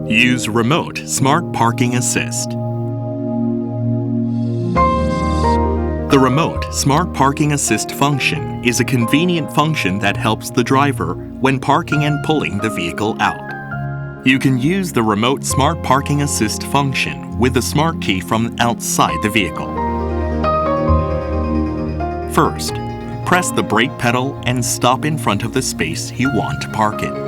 Use Remote Smart Parking Assist. The Remote Smart Parking Assist function is a convenient function that helps the driver when parking and pulling the vehicle out. You can use the Remote Smart Parking Assist function with the smart key from outside the vehicle. First, press the brake pedal and stop in front of the space you want to park in.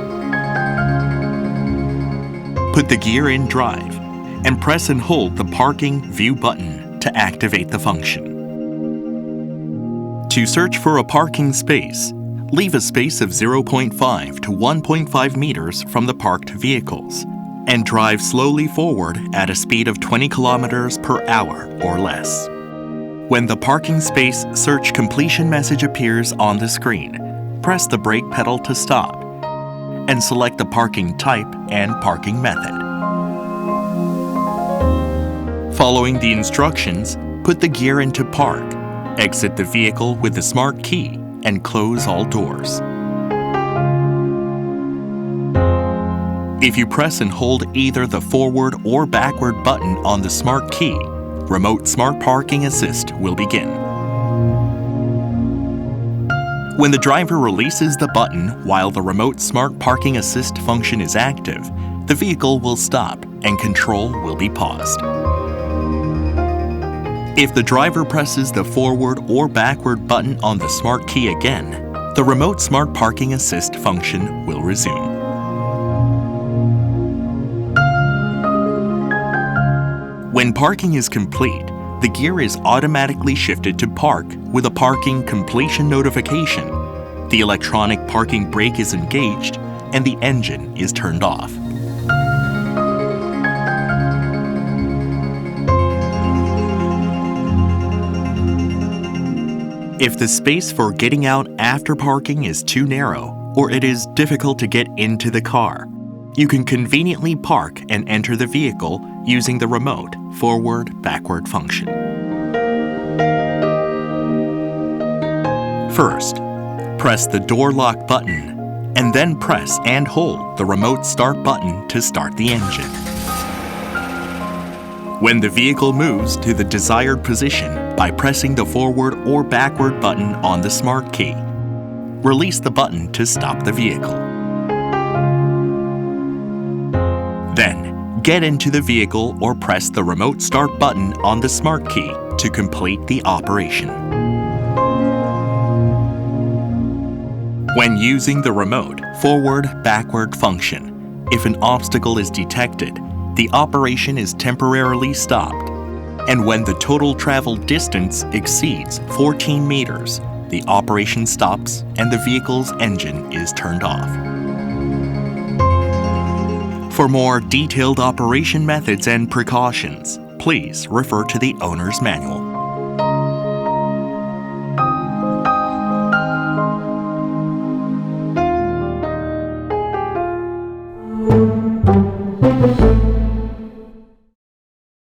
Put the gear in drive and press and hold the Parking View button to activate the function. To search for a parking space, leave a space of 0.5 to 1.5 meters from the parked vehicles and drive slowly forward at a speed of 20 kilometers per hour or less. When the parking space search completion message appears on the screen, press the brake pedal to stop and select the parking type and parking method. Following the instructions, put the gear into park, exit the vehicle with the smart key, and close all doors. If you press and hold either the forward or backward button on the smart key, Remote Smart Parking Assist will begin. When the driver releases the button while the Remote Smart Parking Assist function is active, the vehicle will stop and control will be paused. If the driver presses the forward or backward button on the smart key again, the Remote Smart Parking Assist function will resume. When parking is complete, the gear is automatically shifted to park with a parking completion notification. The electronic parking brake is engaged and the engine is turned off. If the space for getting out after parking is too narrow or it is difficult to get into the car, you can conveniently park and enter the vehicle using the remote forward-backward function. First, press the door lock button and then press and hold the remote start button to start the engine. When the vehicle moves to the desired position by pressing the forward or backward button on the smart key, release the button to stop the vehicle. Then, get into the vehicle or press the remote start button on the smart key to complete the operation. When using the remote forward-backward function, if an obstacle is detected, the operation is temporarily stopped. And when the total traveled distance exceeds 14 meters, the operation stops and the vehicle's engine is turned off. For more detailed operation methods and precautions, please refer to the owner's manual.